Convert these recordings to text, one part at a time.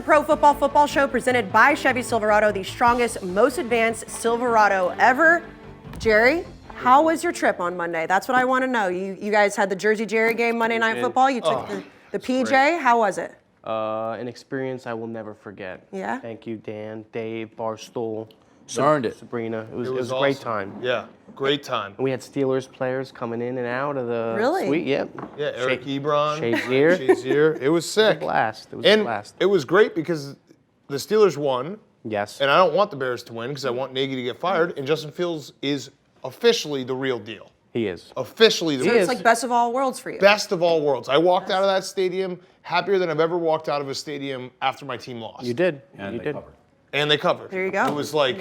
Pro Football Show presented by Chevy Silverado, the strongest, most advanced Silverado ever. Jerry, how was your trip on Monday? That's what I want to know. You guys had the Jersey Jerry game Monday Night Football. You took the PJ. Great. How was it? An experience I will never forget. Yeah? Thank you, Dan, Dave, Barstool. Earned it. Sabrina. It was awesome. a great time. Yeah, great time. And we had Steelers players coming in and out of the suite. Yep. Yeah, Eric Ebron. Shazier. It was sick. It was a blast. It was great because the Steelers won. Yes. And I don't want the Bears to win because I want Nagy to get fired. And Justin Fields is officially the real deal. He is. Officially the real deal. It's like best of all worlds for you. Best of all worlds. I walked out of that stadium happier than I've ever walked out of a stadium after my team lost. You did. And you they did. covered. And they covered. There you go. It was like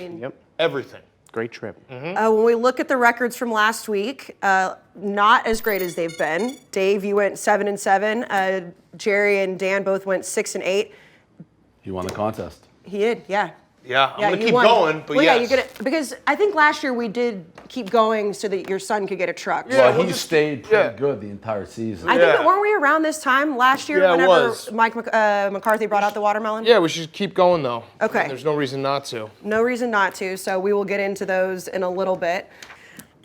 everything. Great trip. When we look at the records from last week, not as great as they've been. Dave, you went 7-7. Jerry and Dan both went 6-8. He won the contest. He did, yeah. Yeah, I'm going to you keep won. going, but well, yes. yeah, you're gonna, because I think last year we did keep going so that your son could get a truck. Yeah, Well, he stayed pretty good the entire season. I think that weren't we around this time last year Yeah, it whenever was. Mike McCarthy brought out the watermelon? Yeah, we should keep going, though. Okay. And there's no reason not to. No reason not to, so we will get into those in a little bit.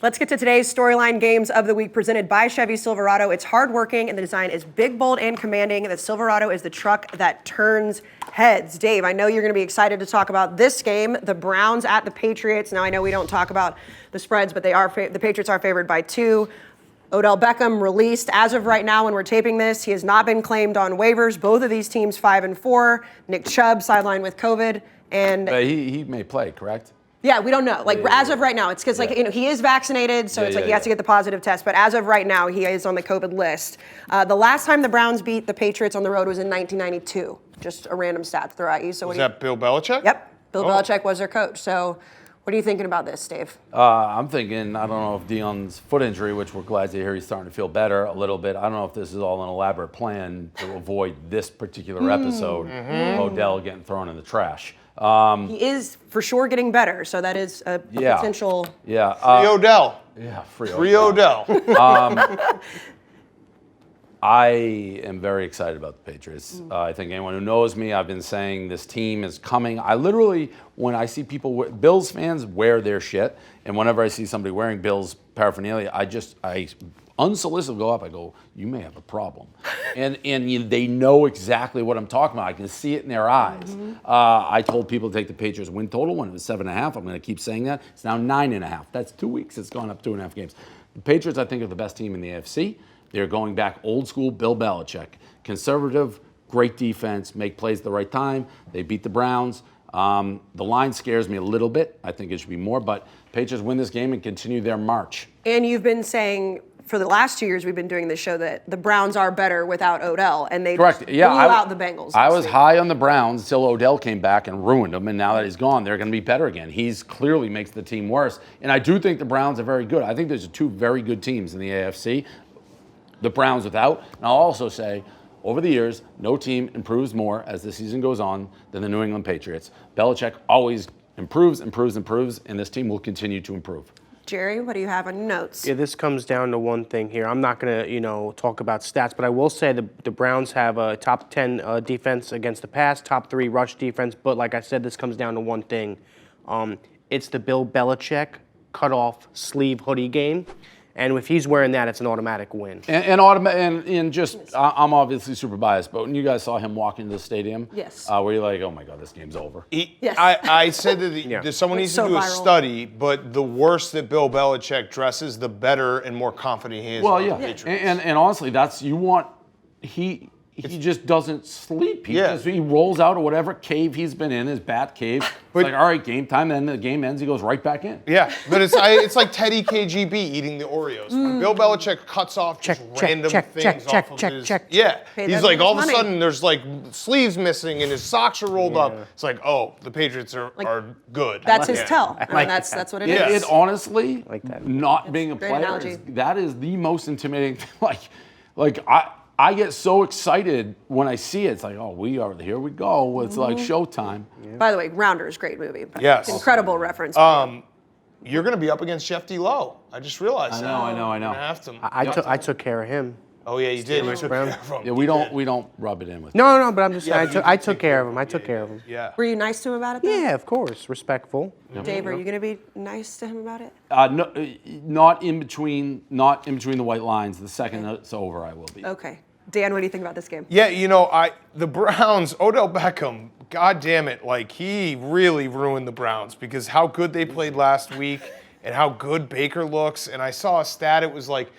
Let's get to today's storyline games of the week presented by Chevy Silverado. It's hardworking and the design is big, bold, and commanding. The Silverado is the truck that turns heads. Dave, I know you're going to be excited to talk about this game, the Browns at the Patriots. Now, I know we don't talk about the spreads, but the Patriots are favored by 2. Odell Beckham released. As of right now, when we're taping this, he has not been claimed on waivers. Both of these teams 5-4. Nick Chubb sidelined with COVID. And he may play, correct? yeah, we don't know. As of right now, it's because he is vaccinated, so it's he has to get the positive test. But as of right now, he is on the COVID list. The last time the Browns beat the Patriots on the road was in 1992. Just a random stat to throw at you. So Was that Bill Belichick? Yep, Bill Belichick was their coach. So what are you thinking about this, Dave? I'm thinking, I don't know if Deion's foot injury, which we're glad to hear he's starting to feel better a little bit. I don't know if this is all an elaborate plan to avoid this particular episode of Odell getting thrown in the trash. He is for sure getting better, so that is a potential. Yeah. Free Odell. Yeah, Free Odell. I am very excited about the Patriots. I think anyone who knows me, I've been saying this team is coming. I literally, when I see people, Bills fans wear their shit, and whenever I see somebody wearing Bills paraphernalia, I unsolicited go up, I go, you may have a problem. and they know exactly what I'm talking about. I can see it in their eyes. I told people to take the Patriots win total when it was 7.5. I'm going to keep saying that. It's now 9.5. That's 2 weeks. It's gone up 2.5 games. The Patriots, I think, are the best team in the AFC. They're going back old school Bill Belichick. Conservative, great defense, make plays at the right time. They beat the Browns. The line scares me a little bit. I think it should be more, but Patriots win this game and continue their march. And you've been saying for the last 2 years we've been doing this show that the Browns are better without Odell, and they Correct. blew out the Bengals. I was high on the Browns until Odell came back and ruined them, and now that he's gone, they're going to be better again. He's clearly makes the team worse, and I do think the Browns are very good. I think there's 2 very good teams in the AFC. The Browns without, and I'll also say, over the years, no team improves more as the season goes on than the New England Patriots. Belichick always improves, and this team will continue to improve. Jerry, what do you have on your notes? Yeah, this comes down to one thing here. I'm not going to, talk about stats, but I will say the Browns have a top 10 defense against the pass, top 3 rush defense. But like I said, this comes down to one thing. It's the Bill Belichick cut-off sleeve hoodie game. And if he's wearing that, it's an automatic win. I'm obviously super biased, but when you guys saw him walk into the stadium, yes, were you like, oh my God, this game's over? Yes. I said that someone needs to do a study, but the worse that Bill Belichick dresses, the better and more confident he is. Well, yeah. And honestly, he just doesn't sleep. He rolls out of whatever cave he's been in, his bat cave. It's like, all right, game time. Then the game ends, he goes right back in. Yeah, but it's like Teddy KGB eating the Oreos. When Bill Belichick cuts off random things off of his... Yeah, he's like, all of a sudden, there's like sleeves missing and his socks are rolled up. It's like, oh, the Patriots are good. That's his tell. That's what it is. It honestly, like that. Not being a player, that is the most intimidating thing. I get so excited when I see it. It's like, oh, here we go. It's like showtime. Yeah. By the way, Rounder is a great movie. Yes. Incredible reference. You're going to be up against Jeff D. Lowe. I just realized. I know. I have to. I took care of him. Oh yeah, you did. You took care of him. Yeah, we don't rub it in with. No, but I'm just saying, I took care of him. I took care of him. Yeah. Were you nice to him about it? Then? Yeah, of course, respectful. Dave, are you going to be nice to him about it? No, not in between the white lines. The second it's over, I will be. Okay. Dan, what do you think about this game? Yeah, the Browns, Odell Beckham, God damn it, like he really ruined the Browns because how good they played last week and how good Baker looks. And I saw a stat, it was like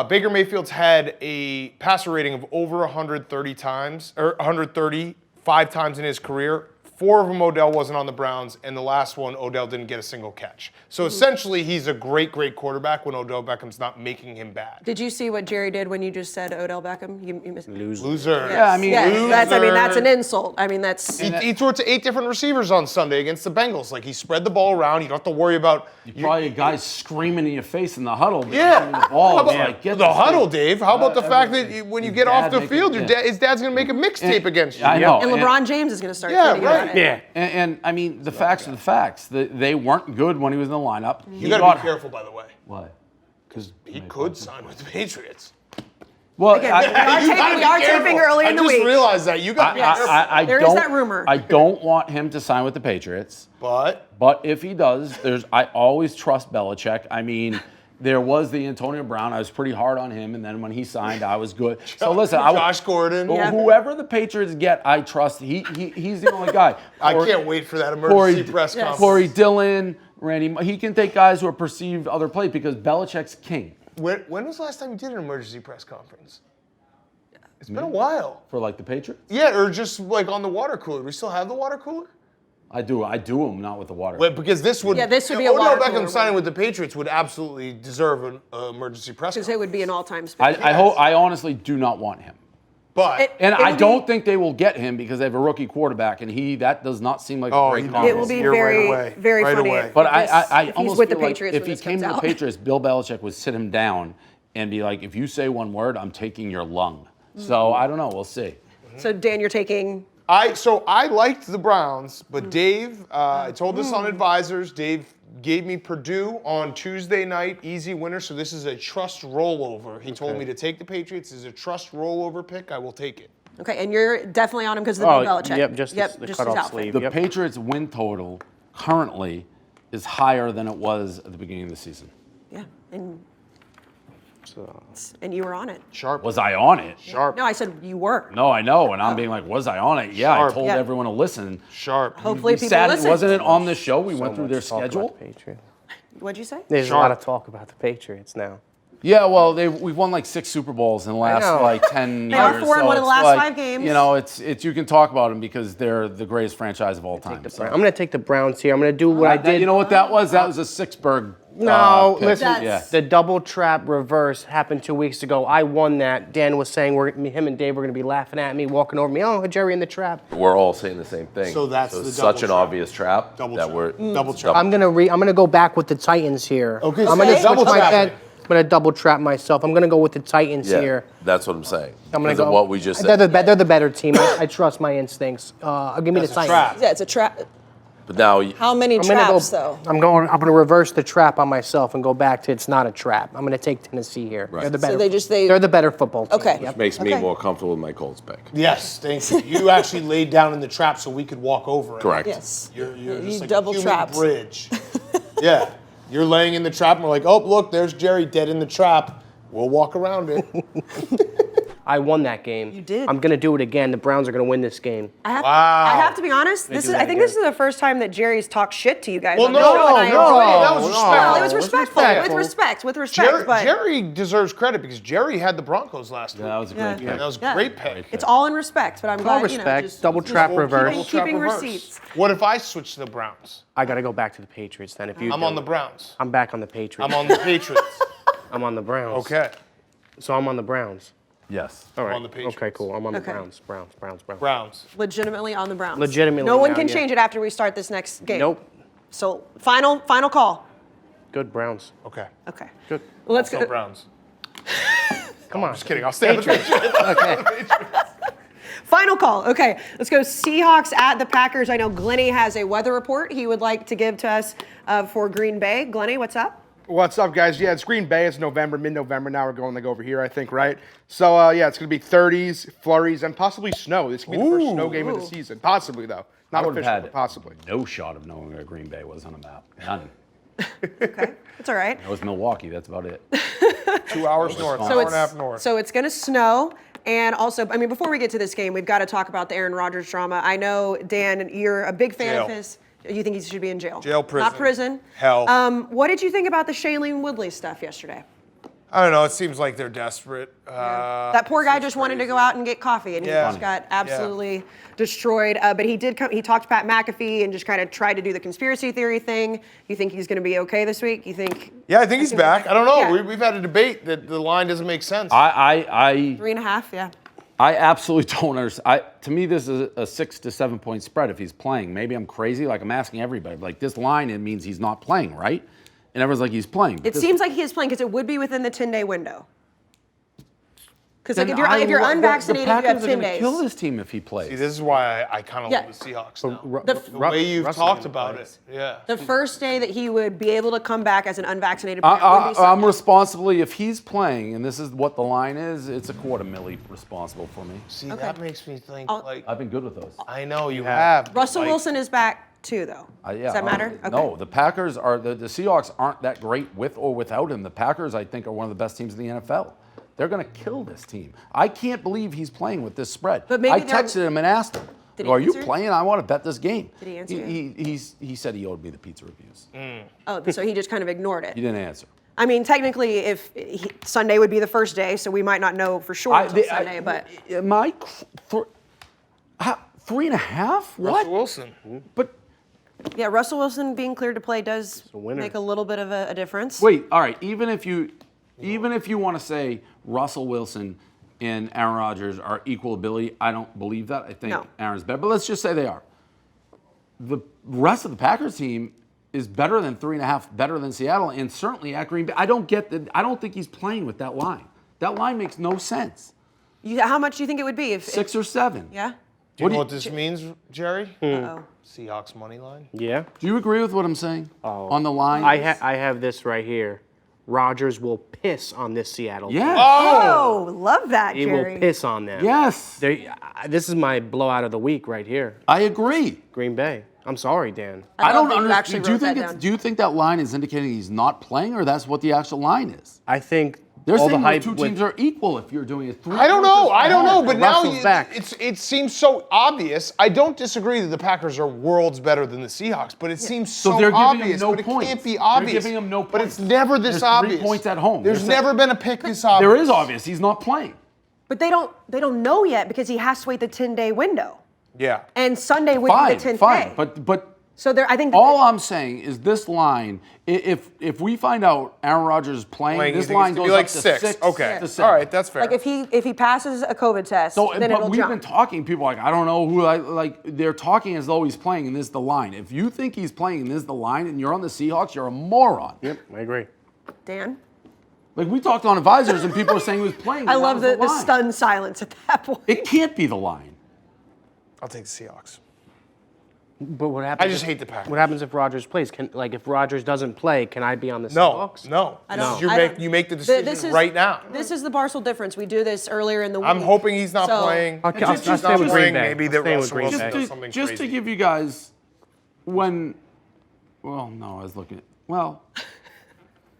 Baker Mayfield's had a passer rating of over 130 times, or 135 times in his career. 4 of them Odell wasn't on the Browns, and the last one Odell didn't get a single catch. So essentially, he's a great, great quarterback when Odell Beckham's not making him bad. Did you see what Jerry did when you just said Odell Beckham? You missed Loser. Yeah, I mean, that's an insult. I mean, that's. He threw it to 8 different receivers on Sunday against the Bengals. Like, he spread the ball around. You don't have to worry about. Probably a guy screaming in your face in the huddle. Yeah. The ball. How about Like, get the this huddle, thing. Dave? How about the fact that when you get off the field, his dad's going to make a mixtape against you? I know. And LeBron James is going to start Yeah, tweeting right. about it. Yeah. And I mean, the facts are the facts. They weren't good when he was in the lineup. You got to be careful, by the way. Why? Because He could sign with the Patriots. Well, Again, we are taping early in the I week. just realized that. You got to be careful. There is that rumor. I don't want him to sign with the Patriots. But if he does, I always trust Belichick. I mean, there was the Antonio Brown. I was pretty hard on him, and then when he signed, I was good. So listen, Josh Gordon. Whoever the Patriots get, I trust. He's the only guy. I can't wait for that emergency press conference. Corey Dillon, Randy. He can take guys who are perceived other plays because Belichick's king. When was the last time you did an emergency press conference? It's been a while. For like the Patriots? Yeah, or just like on the water cooler. We still have the water cooler? I do them, not with the water. Wait, because this would be a Odell water Beckham cooler signing with the Patriots would absolutely deserve an emergency press Because conference. it would be an all-time spin. I honestly do not want him. But I don't think they will get him because they have a rookie quarterback, and that does not seem like a great It combo. will be You're very, right away. very Right funny. away. But if I almost he's with the feel like Patriots if when he this came comes to the out. Patriots, Bill Belichick would sit him down and be like, if you say one word, I'm taking your lung. So I don't know. We'll see. So Dan, you're taking. I liked the Browns, but Dave, I told this on Advisors. Dave gave me Purdue on Tuesday night, easy winner. So this is a trust rollover. He told me to take the Patriots as a trust rollover pick. I will take it. Okay, and you're definitely on him because of the Bill Belichick. Yep, just the his cutoff outfit. sleeve. The Yep. Patriots win total currently is higher than it was at the beginning of the season. Yeah, and you were on it. Sharp. Was I on it? Sharp. No, I said you were. No, I know, and I'm being like, was I on it? Yeah, Sharp. I told Yeah. everyone to listen. Sharp. Hopefully We people sat- listen. Wasn't it on the show? We went So through their much talk about schedule. the Patriots. What'd you say? There's Sharp. a lot of talk about the Patriots now. Yeah, well, we've won like 6 Super Bowls in the last know. like 10 They years. are 4 and so 1 in the it's last like, 5 games. You know, it's you can talk about them because they're the greatest franchise of all time. So. I'm going to take the Browns here. I'm going to do what I did. You know what that was? That was a Sixburg. No, pick. listen. That's- The double trap reverse happened 2 weeks ago. I won that. Dan was saying him and Dave were going to be laughing at me, walking over me. Oh, Jerry in the trap. We're all saying the same thing. So that's the it's double such an trap. obvious trap Double that trap. we're Double trap. I'm gonna go back with the Titans here. Okay, I'm so gonna double switch my trap bet. it. I'm gonna double trap myself. I'm gonna go with the Titans yeah, here. that's what I'm saying. I'm gonna Because of go. what we just They're said. they're the better team. I trust my instincts. Give me the That's a Titans. trap. Yeah, it's a trap. But now How many I'm gonna traps, go. though? I'm gonna reverse the trap on myself and go back to it's not a trap. I'm gonna take Tennessee here. Right. They're the So better. They're the better football team. Okay. Yep. makes me Okay. more comfortable with my Colts pick. Yes, thank you. You actually laid down in the trap so we could walk over it. Correct. Yes. You're You just like double a human trapped. bridge. Yeah. You're laying in the trap and we're like, oh, look, there's Jerry dead in the trap. We'll walk around it. I won that game. You did. I'm gonna do it again. The Browns are gonna win this game. I have, Wow. I have to be honest. This do is. I that think this is the first time that Jerry's talked shit to you guys. Well, on the no, show, and I no, enjoy it. that was respectful. Well, it was It was respectful. respectful. With respect. but Jerry deserves credit because Jerry had the Broncos last week. Yeah, that was a great Yeah. pick. And that was a Yeah. great pick. it's all in respect. But I'm All glad. respect. Just Double trap reverse. Keeping receipts. What if I switch to the Browns? I gotta go back to the Patriots then. If you I'm do on the it. Browns. I'm back on the Patriots. I'm on the Patriots. I'm on the Browns. Okay. So I'm on the Browns. Yes. All right. on the Patriots. Okay, cool. I'm on the Okay. Browns. Browns. Browns. Legitimately on the Browns. Legitimately No one now, can yeah. change it after we start this next game. Nope. So final call. Good Browns. Okay. Okay. Good. Well, let's So go. Browns. Come on. Just kidding. I'll stay on the Patriots. Okay. Final call. Okay, let's go Seahawks at the Packers. I know Glenny has a weather report he would like to give to us for Green Bay. Glenny, what's up? What's up, guys? Yeah, it's Green Bay. It's November, mid-November now. We're going to go over here, I think, right? So, yeah, it's going to be 30s, flurries, and possibly snow. This could be the first snow game of the season. Possibly, though. Not I would official, have but had possibly. no shot of knowing where Green Bay was on a map. None. Okay, it's all right. It was Milwaukee. That's about it. 2 hours north, So hour and a half north. So it's going to snow. And also, I mean, before we get to this game, we've got to talk about the Aaron Rodgers drama. I know, Dan, you're a big fan of Jail. his. You think he should be in jail? Jail, prison. Not prison. Hell. What did you think about the Shailene Woodley stuff yesterday? I don't know. It seems like they're desperate. That poor guy just wanted to go out and get coffee, and he Yeah. just got absolutely destroyed. But he did come. He talked to Pat McAfee and just kind of tried to do the conspiracy theory thing. You think he's going to be okay this week? You think? Yeah, I think he's back. I don't know. Yeah. We've had a debate that the line doesn't make sense. I 3.5. Yeah. I absolutely don't understand. To me, this is a 6 to 7 point spread if he's playing. Maybe I'm crazy. Like, I'm asking everybody. Like, this line, it means he's not playing, right? And everyone's like, he's playing. It seems like he is playing because it would be within the 10-day window. Because Then like if you're unvaccinated, the you have Packers are 10 gonna days. kill this team if he plays. See, this is why I kind of Yeah. love the Seahawks now. The The way you've Russell talked didn't about play. it. Yeah. The first day that he would be able to come back as an unvaccinated player would be I'm Sunday. responsibly, if he's playing, and this is what the line is, it's $250,000 responsible for me. See, that makes me think, like, I've been good with those. I know you have. but, Russell like, Wilson is back too, though. Yeah, Does that matter? Okay. No, the Packers are, the Seahawks aren't that great with or without him. The Packers, I think, are one of the best teams in the NFL. They're going to kill this team. I can't believe he's playing with this spread. But maybe I they're- texted him and asked him, Did he are you answer? playing? I want to bet this game. Did he answer He said he owed me the pizza reviews. Oh, so he just kind of ignored it. He didn't answer. I mean, technically, if Sunday would be the first day, so we might not know for sure until Sunday. But Am I 3.5? What? Russell Wilson. But yeah, Russell Wilson being cleared to play does winner. make a little bit of a difference. wait, all right. Even if you want to say Russell Wilson and Aaron Rodgers are equal ability, I don't believe that. I think No. Aaron's better. But let's just say they are. The rest of the Packers team is better than 3.5, better than Seattle, and certainly at Green Bay. I don't think he's playing with that line. That line makes no sense. How much do you think it would be if 6 or 7. Yeah. Do you know what this means, Jerry? Oh. Seahawks money line. Yeah. Do you agree with what I'm saying on the line? I have this right here. Rodgers will piss on this Seattle team. Yes. Oh, love that, He Jerry. will piss on them. Yes. This is my blowout of the week right here. I agree. Green Bay. I'm sorry, Dan. I love don't that you actually understand. Do you wrote that think down. do you think that line is indicating he's not playing, or that's what the actual line is? I think They're all the saying hype the two with- teams are equal if you're doing it. I don't know, but now Russell's back. it seems so obvious. I don't disagree that the Packers are worlds better than the Seahawks, but it seems so they're giving him obvious. no but it points. can't be They're obvious. giving him no But it's points. never this There's 3 obvious. points at home. There's They're never been a pick this obvious. There is obvious. He's not playing. But they don't know yet because he has to wait the 10-day window, Yeah. and Sunday would be the 10th Fine. day. But so I think all I'm saying is this line. If we find out Aaron Rodgers is playing, You this think line it's goes gonna be like up to 6. 6. Okay. to 7. All right, that's fair. like if he passes a COVID test, So, then but it'll we've jump. been talking. People are like, I don't know who. They're talking as though he's playing, and this is the line. If you think he's playing, and this is the line, and you're on the Seahawks, you're a moron. Yep, I agree. Dan, Like we talked on advisors, and people are saying he was playing. I and that love was the line. stunned silence at that point. It can't be the line. I'll take the Seahawks. But what happens? I just hate the Packers. What happens if Rodgers plays? If Rodgers doesn't play, can I be on the No, Seahawks? no. I don't- You I make don't- you make the This decision is- right now. This is the Barstool difference. We do this earlier in the week. I'm hoping he's not So- playing. Okay, If I'll he's stay not with playing, Green Bay. maybe I'll that stay with Russell Green Wilson Bay. does Just something to crazy. give you guys, when, well, no, I was looking at, well,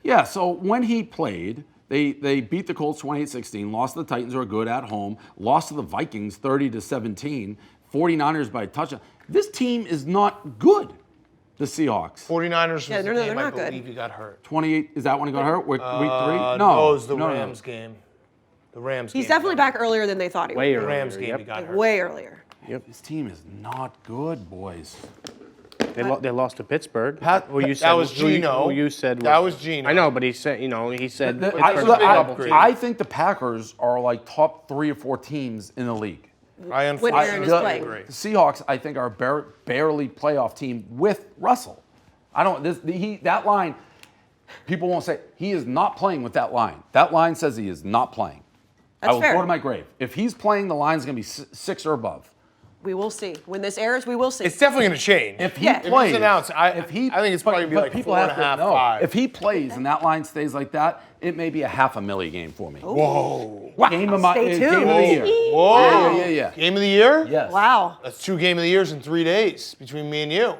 yeah, so when he played, they beat the Colts 28-16, lost to the Titans, who are good at home, lost to the Vikings 30-17, 49ers by a touchdown. This team is not good, the Seahawks. 49ers was Yeah, the they're game not I good. believe he got hurt. 28, is that when he got hurt? Week 3? No, No. it was the no, no. Rams game. The Rams game. He's definitely back earlier than they thought he Way would. The earlier. Rams game he got hurt. Way earlier. This team is not good, boys. They lost to Pittsburgh. Pat- who you that said, was Geno. Who you said That was Geno. I know, but he said Pittsburgh's a I, big I- upgrade. I think the Packers are like top 3 or 4 teams in the league. I When unfortunately Aaron is The, playing. agree. the Seahawks, I think, are barely playoff team with Russell. I don't. That line, people won't say he is not playing with that line. That line says he is not playing. That's I will fair. go to my grave. If he's playing, the line's going to be 6 or above. We will see. When this airs, we will see. It's definitely going to change. If he Yeah. plays, If he's announced, I if he, think it's probably going to be like people 4.5, have to know, 5. if he plays and that line stays like that, it may be a $500,000 game for me. Whoa. Game of Stay game of the year. Whoa. Yeah. Game of the year? Yes. Wow. That's 2 game of the years in 3 days between me and you.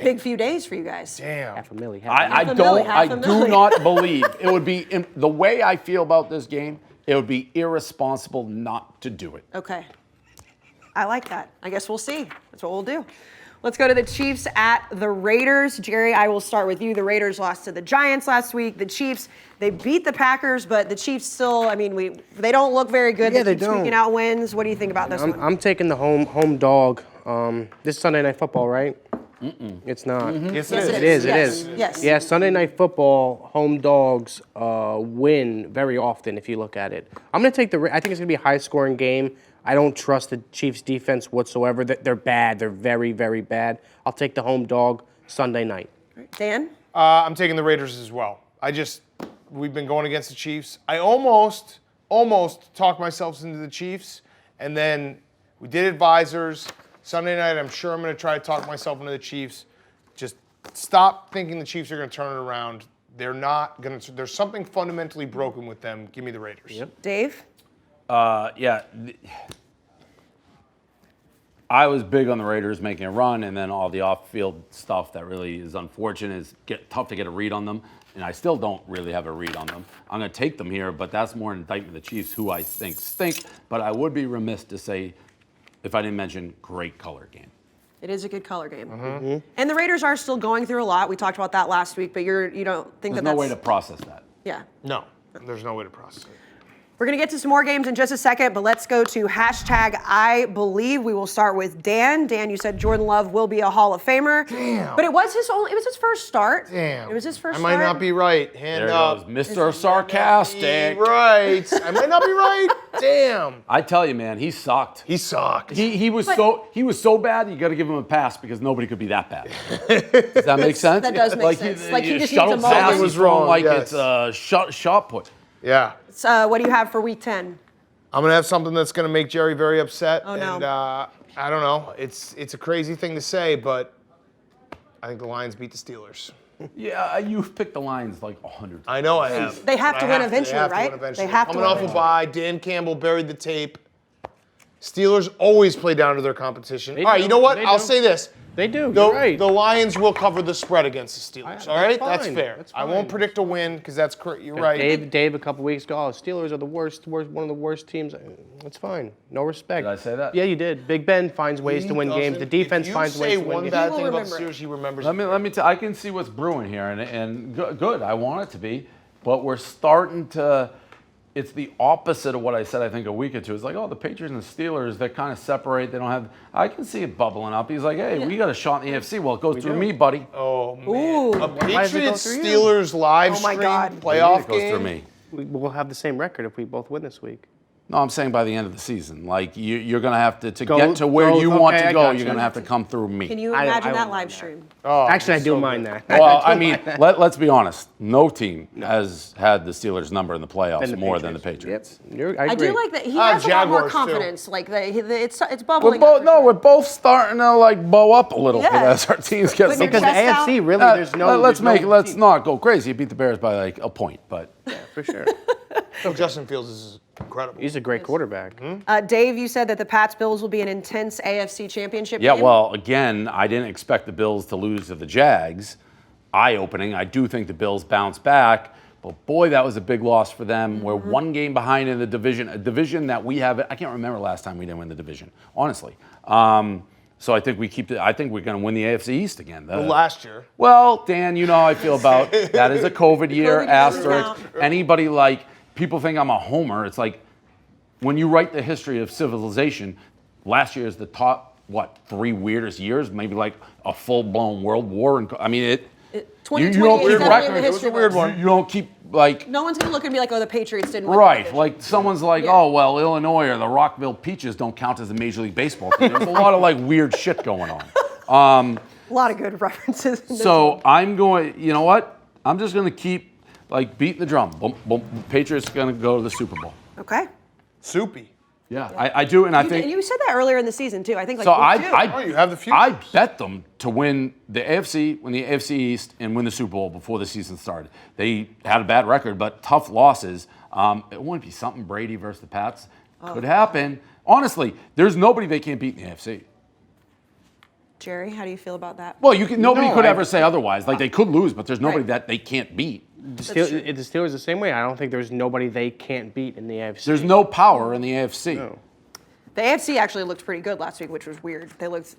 Big few days for you guys. Damn. $500,000. I $500,000, don't. I do $500,000. not believe it would be the way I feel about this game. It would be irresponsible not to do it. Okay. I like that. I guess we'll see. That's what we'll do. Let's go to the Chiefs at the Raiders. Jerry, I will start with you. The Raiders lost to the Giants last week. The Chiefs, they beat the Packers, but the Chiefs still, they don't look very good. Yeah, they they keep squeaking don't. out wins. What do you think about this one? I'm taking the home dog. This is Sunday Night Football, right? It's not. Yes, Yes, it It is. It Yes. is. Yes. Yeah, Sunday Night Football home dogs win very often if you look at it. I'm going to take I think it's going to be a high-scoring game. I don't trust the Chiefs' defense whatsoever. They're bad. They're very, very bad. I'll take the home dog Sunday night. Dan? I'm taking the Raiders as well. We've been going against the Chiefs. I almost talked myself into the Chiefs, and then we did advisors. Sunday night, I'm sure I'm going to try to talk myself into the Chiefs. Just stop thinking the Chiefs are going to turn it around. They're not going to. There's something fundamentally broken with them. Give me the Raiders. Yep. Dave? Yeah. I was big on the Raiders making a run, and then all the off-field stuff that really is unfortunate is tough to get a read on them, and I still don't really have a read on them. I'm going to take them here, but that's more an indictment of the Chiefs, who I think stink. But I would be remiss to say, if I didn't mention, great color game. It is a good color game. And the Raiders are still going through a lot. We talked about that last week, but you don't think There's that's... no way to process that. Yeah. No, there's no way to process it. We're going to get to some more games in just a second, but let's go to #I believe. We will start with Dan. Dan, you said Jordan Love will be a Hall of Famer. Damn. But it was his first start. Damn. It was his first I start. might not be right. Hand There up. goes Mr. Sarcastic. Right. I might not be right. Damn. I tell you, man, he sucked. He sucked. He was so bad. You got to give him a pass because nobody could be that bad. Does that make sense? That does make sense. He, Like, he just shuttle needs a moment. pass Something was he's throwing wrong, like yes. it's a shot put. Yeah. What do you have for Week 10? I'm gonna have something that's gonna make Jerry very upset. Oh, no. And I don't know. It's a crazy thing to say, but I think the Lions beat the Steelers. Yeah, you've picked the Lions like 100 times. I know I have. They have to I win have eventually, They have to right? win eventually. They have to Coming win off a bye, Dan Campbell buried the tape. Steelers always play down to their competition. All right, do. you know what? They I'll do. say this. They do. You're right. The Lions will cover the spread against the Steelers. All right, that's fine. fair. That's I won't fine. predict a win because that's you're right. Dave, a couple weeks ago, Steelers are the worst, one of the worst teams. That's fine. No respect. Did I say that? Yeah, you did. Big Ben finds ways to win games. The defense finds ways to win If you say one games. bad He thing will about the remember it. Steelers, he remembers. Let me tell. I can see what's brewing here, and good. I want it to be, but we're starting to. It's the opposite of what I said. I think a week or two. It's like, oh, the Patriots and the Steelers, they kind of separate. They don't have. I can see it bubbling up. He's like, hey, we got a shot in the AFC. Well, it goes through me, buddy. Oh man, Ooh. a does it go Patriots through you? Steelers live Oh, my stream God. playoff It goes game. through me. We'll have the same record if we both win this week. No, I'm saying by the end of the season. Like you're going to have to Go- get to where go- you want okay, to I go. got You're you. going to have to come through me. Can you I imagine that won't live mind stream? Oh, Actually, I it's do so mind good. that. Well, I mean, let's be honest. No team has had the Steelers' number in the playoffs Than the more than the Patriots. Yep. I agree. do like that he has a lot more Jaguars, too. confidence. Like it's We're bubbling. both up for sure. we're both starting to like bow up a little bit Yeah. as our teams get When some. your Because the chest AFC out. really, there's no. Let's not go crazy. You beat the Bears by like a point, but For sure. Justin Fields is incredible. He's a great quarterback. Dave, you said that the Pats Bills will be an intense AFC championship yeah. game. Well, again, I didn't expect the Bills to lose to the Jags. Eye-opening. I do think the Bills bounce back, but boy, that was a big loss for them. We're one game behind in the division, a division that we have. I can't remember last time we didn't win the division, honestly. So I think I think we're going to win the AFC East again. Last year. Well, Dan, you know how I feel about that. Is a COVID year, COVID doesn't asterisk. count. Anybody like, people think I'm a homer. It's like, when you write the history of civilization, last year is the top, 3 weirdest years? Maybe like a full-blown world war. I mean, you 2020 don't is keep definitely in the records. history It was a weird books. one. You don't keep, like, No one's gonna look and be like, "Oh, the Patriots didn't win." the right. division. Like, someone's like, Yeah. oh, well, Illinois or the Rockville Peaches don't count as a Major League Baseball team. There's a lot of, like, weird shit going on. A lot of good references. in this So one. I'm going, you know what? I'm just going to keep, like, beating the drum. Boom, boom. Patriots going to go to the Super Bowl. Okay. Soupy. Yeah, I do, and I You, think you said that earlier in the season too. I think like so. week 2. Oh, you have the futures. I bet them to win the AFC, win the AFC East, and win the Super Bowl before the season started. They had a bad record, but tough losses. It wouldn't be something Brady versus the Pats. Could happen. Honestly, there's nobody they can't beat in the AFC. Jerry, how do you feel about that? Well, nobody could ever say otherwise. Like they could lose, but there's nobody that they can't beat. The Steelers the same way. I don't think there's nobody they can't beat in the AFC. There's no power in the AFC. No. The AFC actually looked pretty good last week, which was weird.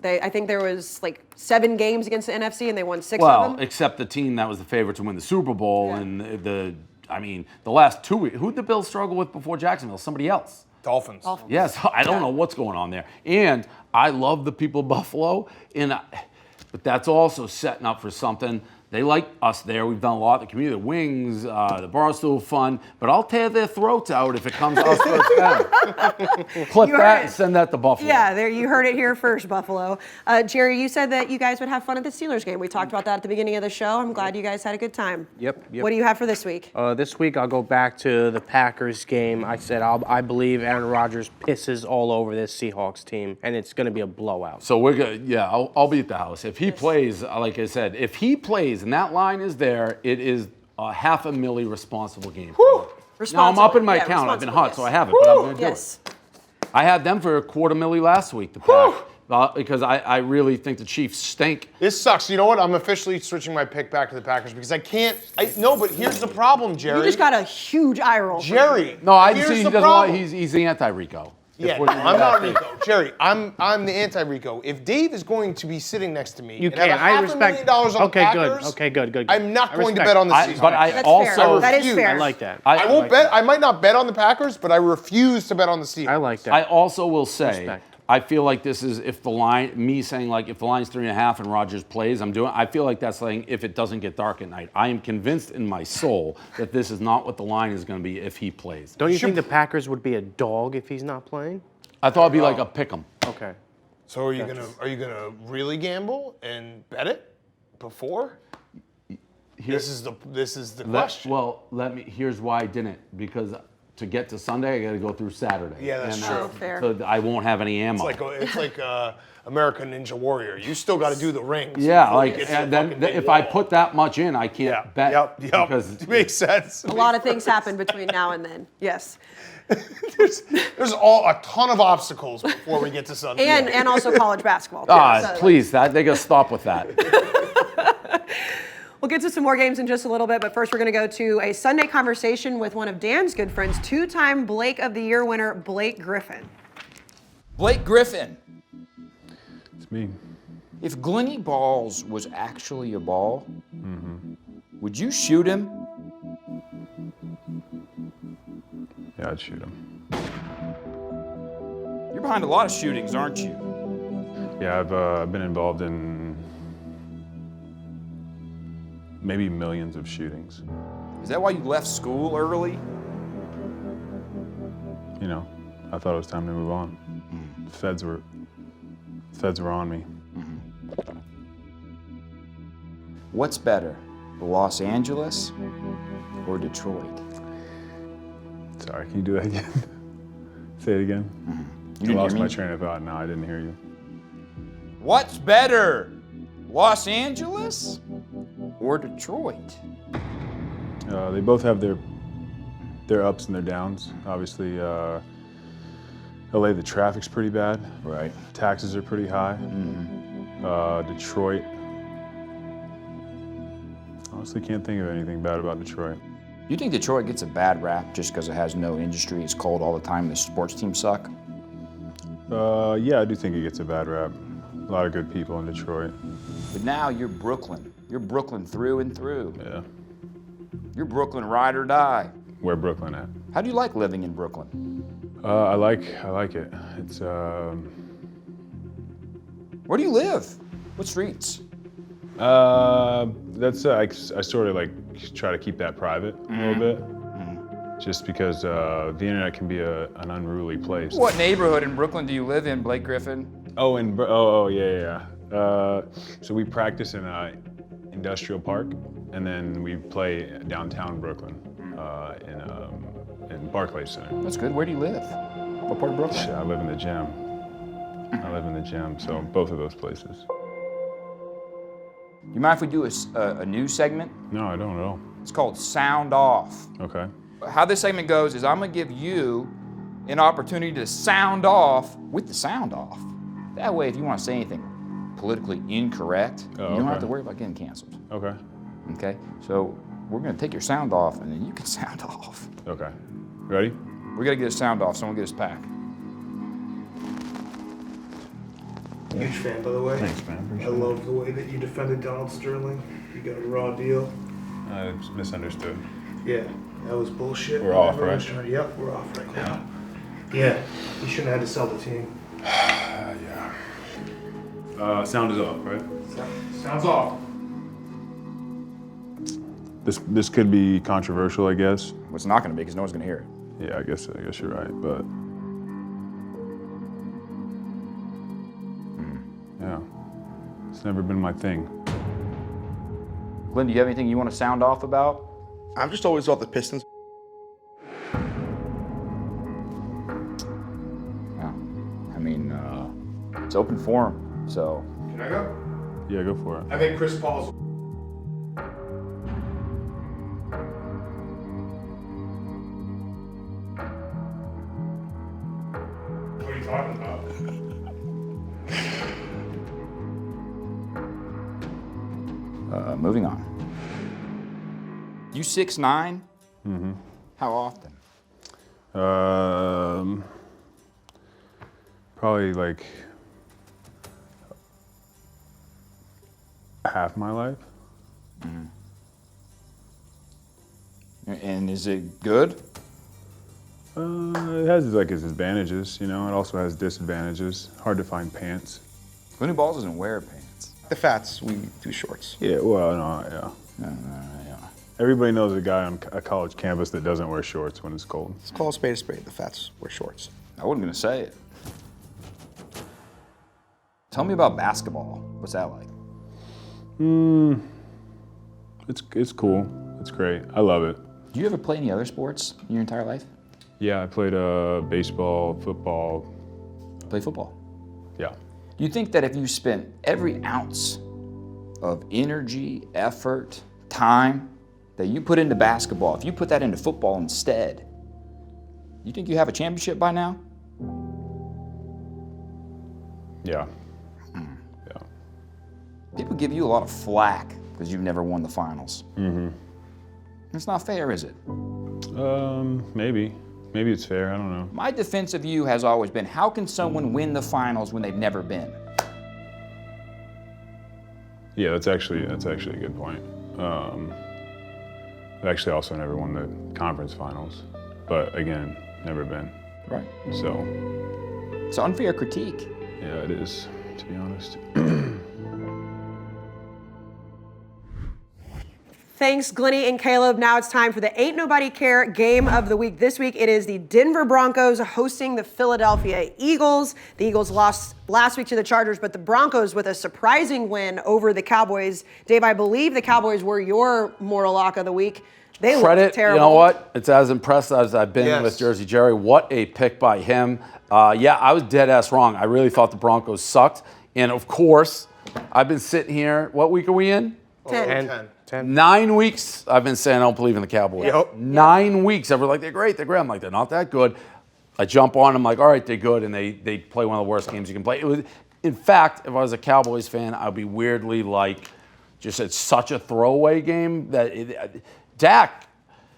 I think there was like 7 games against the NFC, and they won 6 of Well, them. except the team that was the favorite to win the Super Bowl, and the last 2 weeks. Who'd the Bills struggle with before Jacksonville? Somebody else. Dolphins. Yes, I don't know what's going on there. And I love the people of Buffalo, but that's also setting up for something. They like us there. We've done a lot. The community, the wings, the Barstool fun. But I'll tear their throats out if it comes to us first down. Clip that and send that to Buffalo. Yeah, there you heard it here first, Buffalo. Jerry, you said that you guys would have fun at the Steelers game. We talked about that at the beginning of the show. I'm glad you guys had a good time. Yep. What do you have for this week? This week I'll go back to the Packers game. I said I believe Aaron Rodgers pisses all over this Seahawks team, and it's going to be a blowout. So we're good. Yeah, I'll be at the house. If he plays, like I said, if he plays and that line is there, it is a $500,000 responsible game. Now I'm up in my account. I've been hot, so I haven't, but I'm going to do it. I had them for $250,000 last week, the Pack, because I really think the Chiefs stink. This sucks. You know what? I'm officially switching my pick back to the Packers because I can't. But here's the problem, Jerry. You just got a huge eye roll. Jerry. No, I here's see he the doesn't problem. want. He's the anti-Rico. Yeah, no, I'm not Rico. Jerry, I'm the anti-Rico. If Dave is going to be sitting next to me You and can't. have I $500,000 respect. on Okay, Packers, good. Okay, good. I'm not going to respect. bet on the Seahawks. But I That's also fair. That is refuse. fair. I like that. I won't like bet. that. I might not bet on the Packers, but I refuse to bet on the Seahawks. I like that. I also will say, Respect. I feel like this is if the line, me saying like if the line's 3.5 and Rodgers plays, I feel like that's saying if it doesn't get dark at night. I am convinced in my soul that this is not what the line is going to be if he plays. Don't you think the Packers would be a dog if he's not playing? I thought it'd be like a pick 'em. Okay. So are you gonna really gamble and bet it before? This is the question. Here's why I didn't, because to get to Sunday, I got to go through Saturday. Yeah, that's true. Oh, fair. So I won't have any ammo. It's like American Ninja Warrior. You still got to do the rings. Yeah, before you like get to the and then fucking big if I wall. put that much in, I can't bet. Yep. Because It makes sense. A lot of things happen between now and then. Yes. There's a ton of obstacles before we get to Sunday. And also college basketball. too. So- please, they got to stop with that. We'll get to some more games in just a little bit, but first we're going to go to a Sunday conversation with one of Dan's good friends, 2-time Blake of the Year winner, Blake Griffin. Blake Griffin. It's me. If Glenny Balls was actually a ball, would you shoot him? Yeah, I'd shoot him. You're behind a lot of shootings, aren't you? Yeah, I've been involved in maybe millions of shootings. Is that why you left school early? You know, I thought it was time to move on. The feds were on me. What's better, Los Angeles or Detroit? Sorry, can you do that again? Say it again. You I didn't lost hear my me? train of thought. No, I didn't hear you. What's better, Los Angeles or Detroit? They both have their ups and their downs. Obviously, LA, the traffic's pretty bad. Right. Taxes are pretty high. Detroit, honestly can't think of anything bad about Detroit. You think Detroit gets a bad rap just because it has no industry, it's cold all the time, the sports teams suck? Yeah, I do think it gets a bad rap. A lot of good people in Detroit. But now you're Brooklyn. You're Brooklyn through and through. Yeah. You're Brooklyn ride or die. Where Brooklyn at? How do you like living in Brooklyn? I like it. It's Where do you live? What streets? that's I sort of like try to keep that private a little bit, just because the internet can be an unruly place. What neighborhood in Brooklyn do you live in, Blake Griffin? Oh, yeah. So we practice in Industrial Park, and then we play downtown Brooklyn in Barclays Center. That's good. Where do you live? What part of Brooklyn? Shit, I live in the gym. So both of those places. You mind if we do a new segment? No, I don't know. It's called Sound Off. Okay. How this segment goes is I'm gonna give you an opportunity to sound off with the sound off. That way, if you want to say anything politically incorrect, you don't have okay. to worry about getting canceled. Okay. Okay? So we're gonna take your sound off, and then you can sound off. Okay. Ready? We gotta get a sound off. Someone get us pack. Huge fan, by the way. Thanks, man. I Appreciate it. love the way that you defended Donald Sterling. You got a raw deal. I misunderstood. Yeah, that was bullshit. We're off, Everyone's right? trying- Yep, we're off right now. Yeah, you shouldn't have had to sell the team. Yeah. Sound is off, right? Sounds off. This could be controversial, I guess. Well, it's not gonna be because no one's gonna hear it. Yeah, I guess you're right, but yeah, it's never been my thing. Glenn, do you have anything you want to sound off about? I've just always thought the Pistons. Yeah. I mean, it's open forum, so. Can I go? Yeah, go for it. I think Chris Paul's. What are you talking about? Moving on. You 6'9"? Mm-hmm. How often? Probably like half my life. And is it good? It has its advantages, you know. It also has disadvantages. Hard to find pants. Glenny Balls doesn't wear pants. The Fats, we do shorts. Yeah, well, no, yeah. Yeah. Everybody knows a guy on a college campus that doesn't wear shorts when it's cold. Let's call a spade a spade. The Fats wear shorts. I wasn't gonna say it. Tell me about basketball. What's that like? It's cool. It's great. I love it. Do you ever play any other sports in your entire life? Yeah, I played baseball, football. Play football. Yeah. Do you think that if you spent every ounce of energy, effort, time that you put into basketball, if you put that into football instead, you think you have a championship by now? Yeah. Yeah. People give you a lot of flack because you've never won the finals. Mm-hmm. It's not fair, is it? Maybe. Maybe it's fair. I don't know. My defense of you has always been, how can someone win the finals when they've never been? Yeah, that's actually a good point. I've actually also never won the conference finals, but again, never been. Right. So, It's unfair critique. yeah, it is, to be honest. Thanks, Glenny and Caleb. Now it's time for the Ain't Nobody Care Game of the Week. This week it is the Denver Broncos hosting the Philadelphia Eagles. The Eagles lost last week to the Chargers, but the Broncos with a surprising win over the Cowboys. Dave, I believe the Cowboys were your moral lock of the week. They looked terrible. You know what? It's as impressed as I've been Yes. with Jersey Jerry. What a pick by him. Yeah, I was dead ass wrong. I really thought the Broncos sucked. And of course, I've been sitting here. What week are we in? 10. 10. 9 weeks I've been saying I don't believe in the Cowboys. Yep. 9 weeks. Everyone's like, they're great. I'm like, they're not that good. I jump on them like, all right, they're good. And they play one of the worst games you can play. It was, in fact, if I was a Cowboys fan, I'd be weirdly like, just it's such a throwaway game that Dak,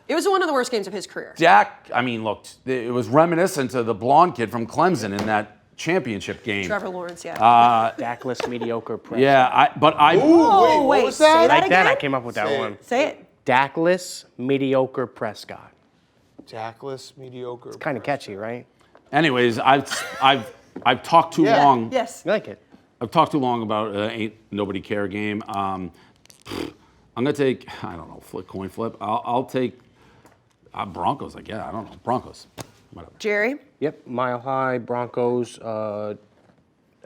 It was one of the worst games of his career. I mean, look, it was reminiscent to the blonde kid from Clemson in that championship game. Trevor Lawrence, yeah. Dackless, mediocre press. Yeah, Wait, what was say that? that Like that, I again? came up with that Say it. one. Say it. Dackless, mediocre Prescott. Jackless, mediocre. Kind of catchy, right? Anyways, I've talked too Yeah. long. Yes. You like it? I've talked too long about Ain't Nobody Care game. I'm gonna take, I don't know, coin flip. I'll take Broncos. I don't know, Broncos. Whatever. Jerry? Yep, Mile High, Broncos.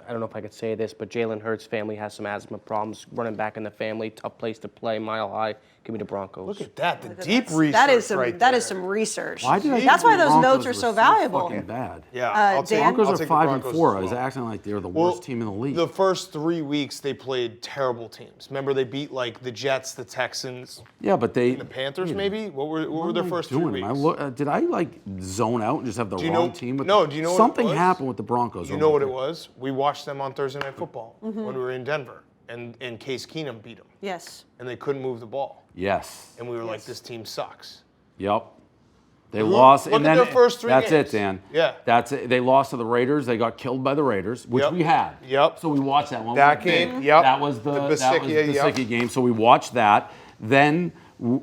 I don't know if I could say this, but Jalen Hurts' family has some asthma problems. Running back in the family, tough place to play, Mile High. Give me the Broncos. Look at that, the deep research That is some. right That there. is some research. Why did I That's think why the those Broncos notes are were so valuable. Fucking bad. Yeah, Dan? Broncos I'll are take the 5 and Broncos 4. I as was well. acting like they were the worst team in the league. The first 3 weeks they played terrible teams. Remember they beat like the Jets, the Texans, Yeah, but they. the Panthers maybe? What were their first 3 weeks? Did I like zone out and just have the Do you wrong know- team? no, do you know what it something was? happened with the Broncos? You know what it was? We watched them on Thursday Night Football when we were in Denver, and Case Keenum beat them, Yes. and they couldn't move the ball, Yes. and we were like, this team sucks. Yep. They lost. Look and at then their first 3 That's games. it, Dan. Yeah. That's it. They lost to the Raiders. They got killed by the Raiders, which Yep. we had. Yep. So we watched that one. That game, yep. That was the Basicki, yep. Basicki game. So we watched that. Then we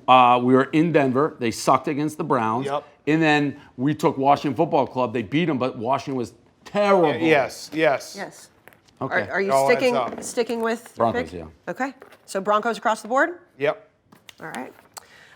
were in Denver. They sucked against the Browns. Yep. And then we took Washington Football Club. They beat them, but Washington was terrible. Yes. Yes. Okay. Are you It all adds sticking up. with your Broncos, pick? yeah. Okay. So Broncos across the board. Yep. All right.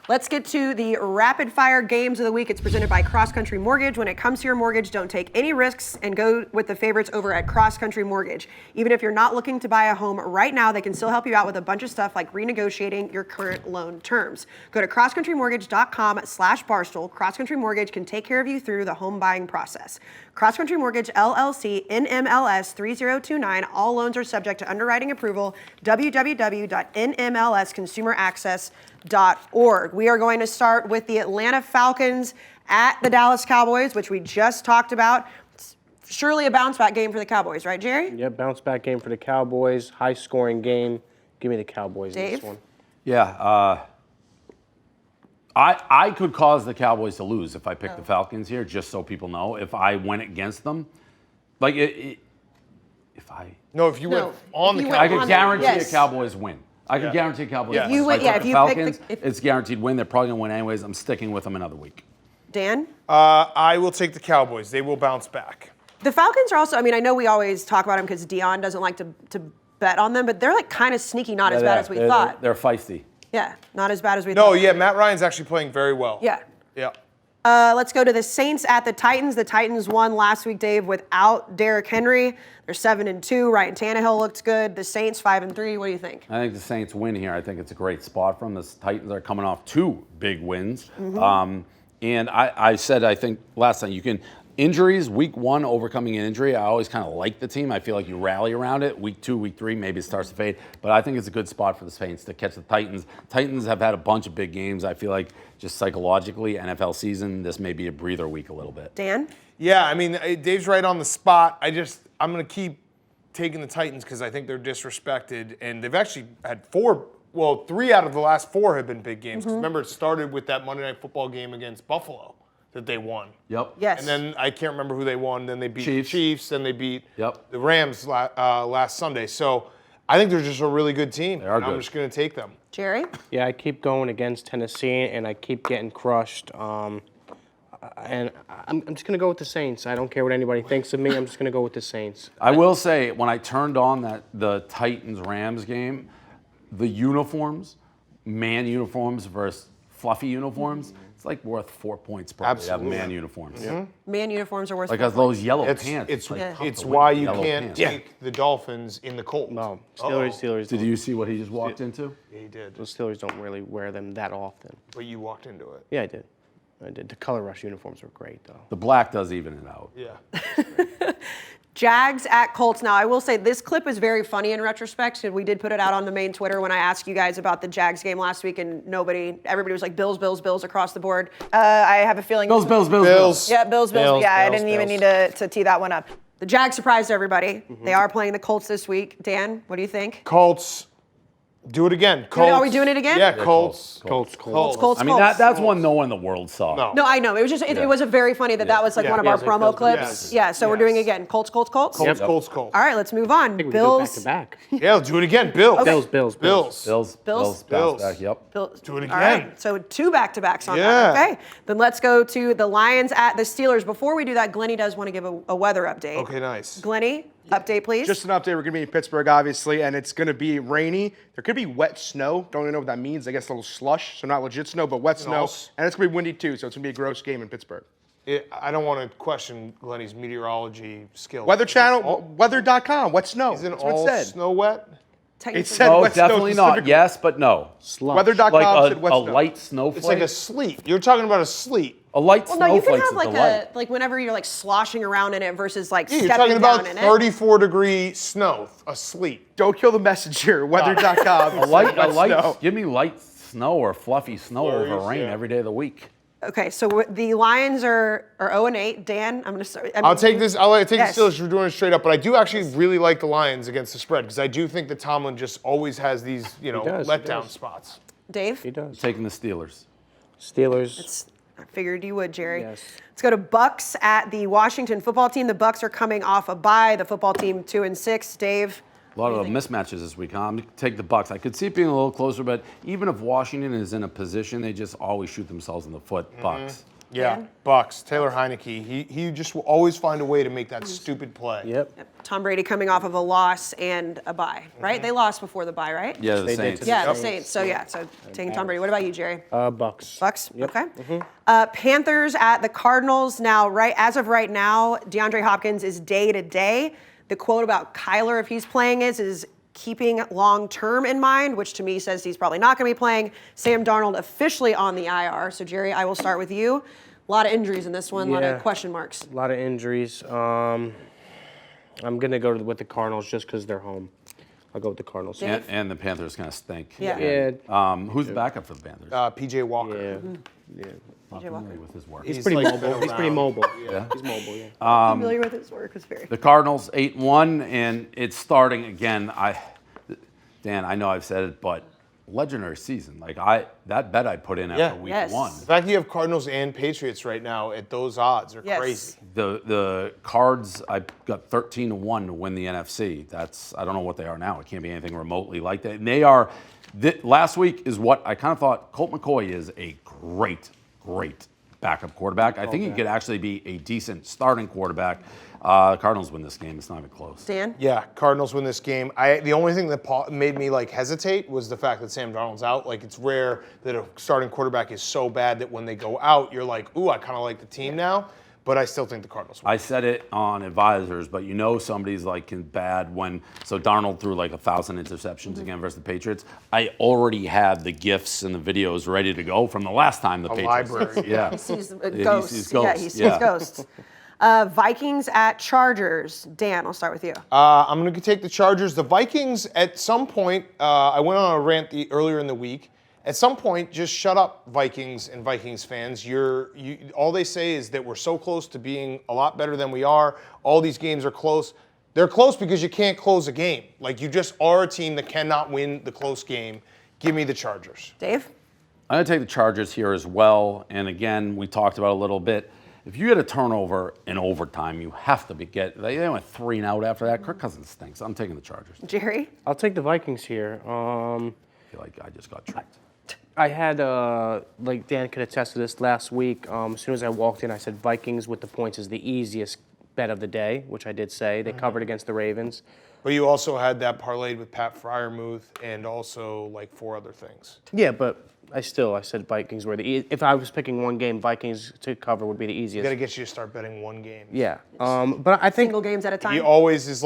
Let's get to the rapid fire games of the week. It's presented by Cross Country Mortgage. When it comes to your mortgage, don't take any risks and go with the favorites over at Cross Country Mortgage. Even if you're not looking to buy a home right now, they can still help you out with a bunch of stuff like renegotiating your current loan terms. Go to crosscountrymortgage.com/Barstool. Cross Country Mortgage can take care of you through the home buying process. Cross Country Mortgage LLC NMLS 3029. All loans are subject to underwriting approval. www.nmlsconsumeraccess.org. We are going to start with the Atlanta Falcons at the Dallas Cowboys, which we just talked about. It's surely a bounce back game for the Cowboys, right, Jerry? Yep, bounce back game for the Cowboys. High scoring game. Give me the Cowboys in Dave? this one. Yeah. I could cause the Cowboys to lose if I picked the Falcons here, just so people know. If I went against them, like if I If you went on the if you I went could on guarantee yes. the Cowboys win. I could guarantee Cowboys Yes. win. You win- I yeah, took if the you pick Falcons, the- it's guaranteed win. They're probably going to win anyways. I'm sticking with them another week. Dan? I will take the Cowboys. They will bounce back. The Falcons are also, I mean, I know we always talk about them because Deion doesn't like to bet on them, but they're like kind of sneaky, not as bad as we thought. They're feisty. Yeah, not as bad as we No, thought. yeah, Matt Ryan's actually playing very well. Yeah. Yeah. Let's go to the Saints at the Titans. The Titans won last week, Dave, without Derrick Henry. They're 7-2. Ryan Tannehill looked good. The Saints 5-3. What do you think? I think the Saints win here. I think it's a great spot for them. The Titans are coming off 2 big wins. And I said, I think last time, you can, injuries, week 1, overcoming an injury, I always kind of like the team. I feel like you rally around it. Week 2, week 3, maybe it starts to fade. But I think it's a good spot for the Saints to catch the Titans. Titans have had a bunch of big games. I feel like just psychologically, NFL season, this may be a breather week a little bit. Dan? Yeah, I mean, Dave's right on the spot. I'm going to keep taking the Titans because I think they're disrespected. And they've actually had 3 out of the last 4 have been big games. 'Cause remember, it started with that Monday Night Football game against Buffalo that they won. Yep. Yes. And then I can't remember who they won. Then they beat Chiefs. the Chiefs. Then they beat Yep. the Rams last Sunday. So I think they're just a really good team. They are and I'm good. just going to take them. Jerry? Yeah, I keep going against Tennessee, and I keep getting crushed. And I'm just going to go with the Saints. I don't care what anybody thinks of me. I'm just going to go with the Saints. I will say, when I turned on the Titans-Rams game, the uniforms, man uniforms versus fluffy uniforms, it's like worth 4 points probably to have Absolutely. man uniforms. Man uniforms are worth Like 4 those yellow It's pants. it's like tough it's to why win, you yellow can't pants. take the Dolphins in the cold. No, Steelers. Did you see what he just walked into? Yeah, he did. Those Steelers don't really wear them that often. But you walked into it. Yeah, I did. The color rush uniforms were great, though. The black does even it out. Yeah. Jags at Colts. Now, I will say this clip is very funny in retrospect. We did put it out on the main Twitter when I asked you guys about the Jags game last week, and everybody was like, Bills, Bills, Bills across the board. I have a feeling. Bills. Yeah, Bills. Bills, Yeah, I Bills, didn't even Bills. need to tee that one up. The Jags surprised everybody. They are playing the Colts this week. Dan, what do you think? Colts. Do it again. Colts. Are we doing it again? Yeah, Colts. Colts. Colts. I mean, that's one no one in the world saw. No. No, I know. It was just it was a very funny that was like Yeah. one of Yeah, our it's like promo Bills, clips. Bills. Yeah, so we're doing it Yes. again. Colts. Colts, Yep. Colts, Colts. All right, let's move on. I think we Bills. can do it back to back. Yeah, let's do it again. Bills. Bills. Bills. Bills. Bills. Bounce back, yep. Bills. Do it All again. right, so 2 back-to-backs on Yeah. that. Okay, then let's go to the Lions at the Steelers. Before we do that, Glennie does want to give a weather update. Okay, nice. Glennie, update please. Just an update. We're going to be in Pittsburgh, obviously, and it's going to be rainy. There could be wet snow. Don't even know what that means. I guess a little slush, so not legit snow, but wet snow. Nice. And it's going to be windy, too, so it's going to be a gross game in Pittsburgh. I don't want to question Glenny's meteorology skills. Weather Channel, weather.com. What's snow? Isn't That's what it all said. snow wet? It said No, wet snow definitely not. specifically. Yes, but no. Weather.com Like said wet a snow. light snowflake. It's like a sleet. You're talking about a sleet. A light Well, no, you can snowflake's have a like delight. like whenever you're like sloshing around in it versus like You're stepping talking about down in it. 34-degree snow, a sleet. Don't kill the messenger. Weather.com. A light, said wet snow. give me light snow or fluffy snow over Flurries, rain yeah. every day of the week. Okay, so the Lions are 0-8. Dan, I'm gonna start. I'll take this. I'll take Yes. the Steelers for doing it straight up, but I do actually really like the Lions against the spread because I do think that Tomlin just always has these, does, he letdown does. spots. Dave. He does. Taking the Steelers. Steelers. I figured you would, Jerry. Yes. Let's go to Bucks at the Washington football team. The Bucks are coming off a bye. The football team 2-6. Dave. A lot of mismatches this week. I'm going to take the Bucks. I could see it being a little closer, but even if Washington is in a position, they just always shoot themselves in the foot. Bucks. Yeah, Dan? Bucks. Taylor Heineke. He just will always find a way to make that stupid play. Yep. Tom Brady coming off of a loss and a bye, right? They lost before the bye, right? Yeah, the They did Saints. to Yeah, the Yep. Saints. So taking Tom Brady. What about you, Jerry? Bucks. Bucks. Yep. Okay. Panthers at the Cardinals. Now, as of right now, DeAndre Hopkins is day to day. The quote about Kyler, if he's playing, is keeping long term in mind, which to me says he's probably not going to be playing. Sam Darnold officially on the IR. So Jerry, I will start with you. A lot of injuries in this one. A lot Yeah. of question marks. A lot of injuries. I'm gonna go with the Cardinals just because they're home. I'll go with the Cardinals. And the Panthers kind of stink. Yeah. Yeah. Who's the backup for the Panthers? PJ Walker. Yeah. Not familiar with his work. He's pretty like mobile. been He's pretty around. mobile. Yeah. He's mobile. Yeah. Familiar with his work is very. The Cardinals 8-1, and it's starting again. Dan, I know I've said it, but legendary season. Like that bet I put in after week Yes. one. The fact that you have Cardinals and Patriots right now at those odds are Yes. crazy. The Cards, I got 13-1 to win the NFC. I don't know what they are now. It can't be anything remotely like that. And they are. Last week is what I kind of thought. Colt McCoy is a great backup quarterback. I think he could actually be a decent starting quarterback. Cardinals win this game. It's not even close. Dan? Yeah, Cardinals win this game. The only thing that made me hesitate was the fact that Sam Darnold's out. Like, it's rare that a starting quarterback is so bad that when they go out, you're like, ooh, I kind of like the team now. But I still think the Cardinals win. I said it on advisors, but somebody's bad when. So Darnold threw 1,000 interceptions again versus the Patriots. I already had the GIFs and the videos ready to go from the last time the Patriots. library. Yeah. He sees he ghosts. sees Yeah, ghosts. he sees Yeah. ghosts. Vikings at Chargers. Dan, I'll start with you. I'm going to take the Chargers. The Vikings, at some point, I went on a rant earlier in the week. At some point, just shut up, Vikings and Vikings fans. All they say is that we're so close to being a lot better than we are. All these games are close. They're close because you can't close a game. Like, you just are a team that cannot win the close game. Give me the Chargers. Dave? I'm going to take the Chargers here as well. And again, we talked about it a little bit. If you get a turnover in overtime, you have to they went 3 and out after that. Kirk Cousins stinks. I'm taking the Chargers. Jerry? I'll take the Vikings here. I feel like I just got tricked. I had, like Dan could attest to this last week. As soon as I walked in, I said Vikings with the points is the easiest bet of the day, which I did say. They covered against the Ravens. But you also had that parlayed with Pat Freiermuth and also 4 other things. Yeah, but I said Vikings were if I was picking one game, Vikings to cover would be the easiest. Got to get you to start betting one game. Yeah, but I think Single games at a time? He always is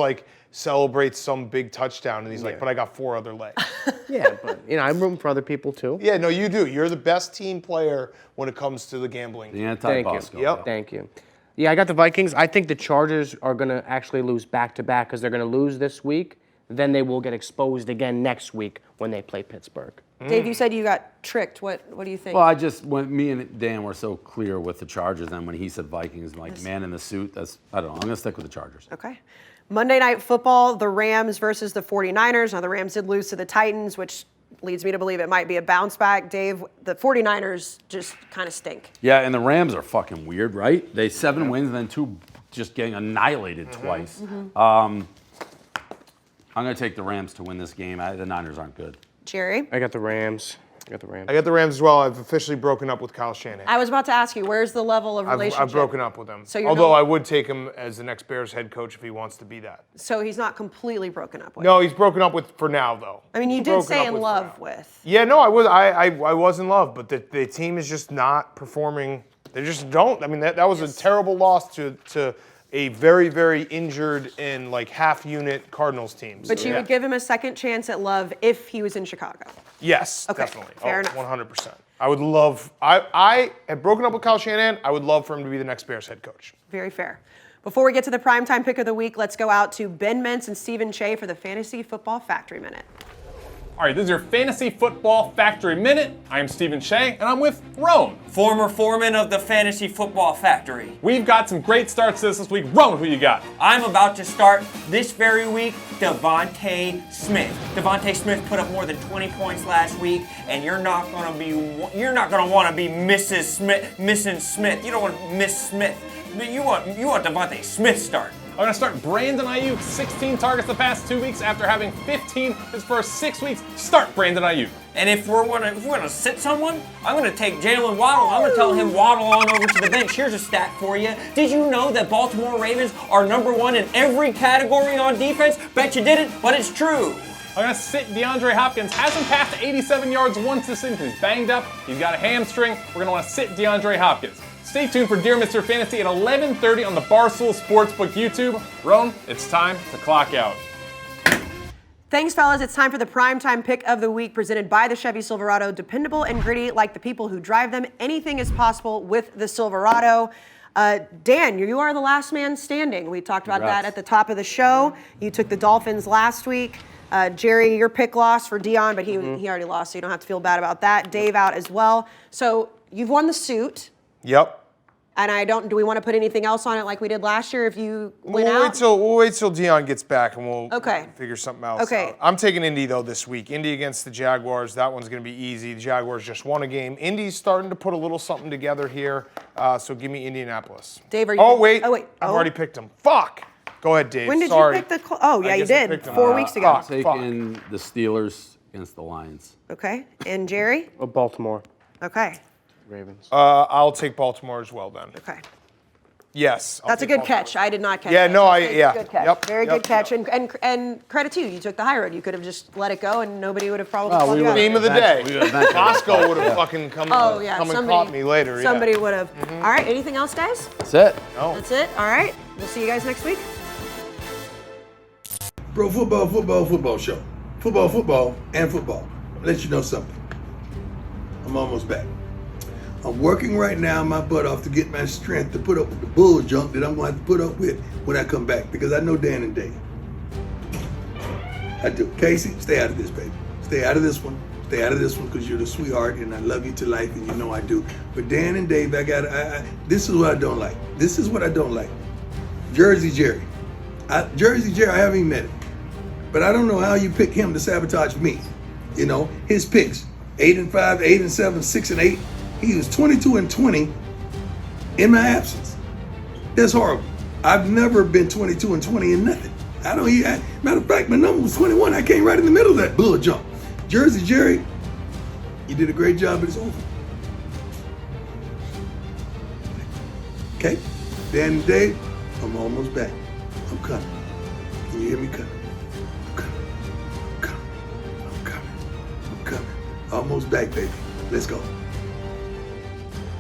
celebrates some big touchdown, and he's like, but I got 4 other legs. yeah, but I'm rooting for other people too. Yeah, no, you do. You're the best team player when it comes to the gambling. The Thank anti-Bosco. you. Yep. Thank you. Yeah, I got the Vikings. I think the Chargers are going to actually lose back-to-back because they're going to lose this week. Then they will get exposed again next week when they play Pittsburgh. Dave, you said you got tricked. What do you think? Well, when me and Dan were so clear with the Chargers, and when he said Vikings, man in the suit, I don't know. I'm going to stick with the Chargers. Okay. Monday Night Football, the Rams versus the 49ers. Now, the Rams did lose to the Titans, which leads me to believe it might be a bounce back. Dave, the 49ers just kind of stink. Yeah, and the Rams are fucking weird, right? They 7 wins and then 2 just getting annihilated twice. I'm going to take the Rams to win this game. The Niners aren't good. Jerry? I got the Rams. I got the Rams as well. I've officially broken up with Kyle Shanahan. I was about to ask you, where's the level of relationship? I've broken up with him. So you're Although no- I would take him as the next Bears head coach if he wants to be that. So he's not completely broken up with. No, he's broken up with for now, though. I mean, you He's did broken say up in with for love now. with. Yeah, no, I was in love, but the team is just not performing They just don't. I mean, that was a terrible loss to a very, very injured and like half-unit Cardinals team. But you would give him a second chance at Love if he was in Chicago. Yes, Okay, definitely. fair enough. 100%. I would love. I have broken up with Kyle Shanahan. I would love for him to be the next Bears head coach. Very fair. Before we get to the primetime pick of the week, let's go out to Ben Mintz and Stephen Shea for the Fantasy Football Factory Minute. All right, this is your Fantasy Football Factory Minute. I am Stephen Shea, and I'm with Roan, former foreman of the Fantasy Football Factory. We've got some great starts this week. Roan, who you got? I'm about to start this very week, Devontae Smith. Devontae Smith put up more than 20 points last week, and you're not gonna want to be missing Smith. You don't want to miss Smith. You want Devontae Smith start. I'm going to start Brandon Ayuk, 16 targets the past 2 weeks after having 15 his first 6 weeks. Start Brandon Ayuk. And if we're gonna sit someone, I'm gonna take Jalen Waddle. I'm gonna tell him waddle on over to the bench. Here's a stat for you. Did you know that Baltimore Ravens are #1 in every category on defense? Bet you didn't, but it's true. I'm going to sit DeAndre Hopkins. Hasn't passed 87 yards once this season because he's banged up. He's got a hamstring. We're going to want to sit DeAndre Hopkins. Stay tuned for Dear Mr. Fantasy at 11:30 on the Barstool Sportsbook YouTube. Roan, it's time to clock out. Thanks, fellas. It's time for the primetime pick of the week presented by the Chevy Silverado. Dependable and gritty like the people who drive them. Anything is possible with the Silverado. Dan, you are the last man standing. We talked about that at the top of the show. You took the Dolphins last week. Jerry, your pick lost for Deion, but he already lost, so you don't have to feel bad about that. Dave out as well. So you've won the suit. Yep. And do we want to put anything else on it like we did last year if you win out? We'll wait till Deion gets back and we'll figure something else out. I'm taking Indy, though, this week. Indy against the Jaguars. That one's going to be easy. The Jaguars just won a game. Indy's starting to put a little something together here, so give me Indianapolis. Dave, are you... Oh, wait. I've already picked them. Fuck! Go ahead, Dave. When did you pick the... Oh, yeah, you did. 4 weeks ago. I'm taking the Steelers against the Lions. Okay. And Jerry? Baltimore. Okay. Ravens. I'll take Baltimore as well, then. Okay. Yes. That's a good catch. I did not catch Yeah, that. no, Good catch. Yep, Very good catch. And credit to you. You took the high road. You could have just let it go and nobody would have probably called you out. Theme of the day. Costco would have fucking come and caught me later. Somebody would have. All right. Anything else, guys? That's it. No. That's it. All right. We'll see you guys next week. Bro, football show. Football, and football. I'll let you know something. I'm almost back. I'm working right now my butt off to get my strength to put up with the bull junk that I'm going to have to put up with when I come back because I know Dan and Dave. I do. Casey, stay out of this, baby. Stay out of this one. Stay out of this one because you're the sweetheart and I love you to life and you know I do. But Dan and Dave, this is what I don't like. This is what I don't like. Jersey Jerry. Jersey Jerry, I haven't even met him. But I don't know how you pick him to sabotage me. You know, his picks, 8-5, 8-7, 6-8. He was 22-20 in my absence. That's horrible. I've never been 22-20 in nothing. Matter of fact, my number was 21. I came right in the middle of that bull jump. Jersey Jerry, you did a great job, but it's over. Okay? Dan and Dave, I'm almost back. I'm coming. Can you hear me coming? I'm coming. Almost back, baby. Let's go.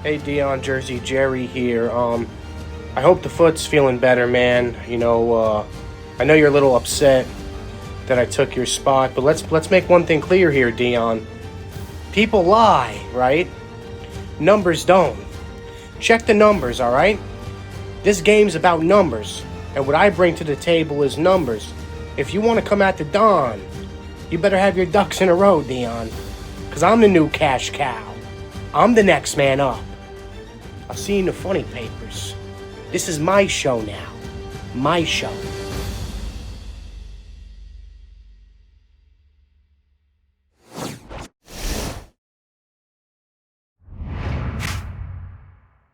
Hey, Deion, Jersey Jerry here. I hope the foot's feeling better, man. You know, I know you're a little upset that I took your spot, but let's make one thing clear here, Deion. People lie, right? Numbers don't. Check the numbers, all right? This game's about numbers, and what I bring to the table is numbers. If you want to come at the Don, you better have your ducks in a row, Deion, because I'm the new cash cow. I'm the next man up. I'll see you in the funny papers. This is my show now. My show.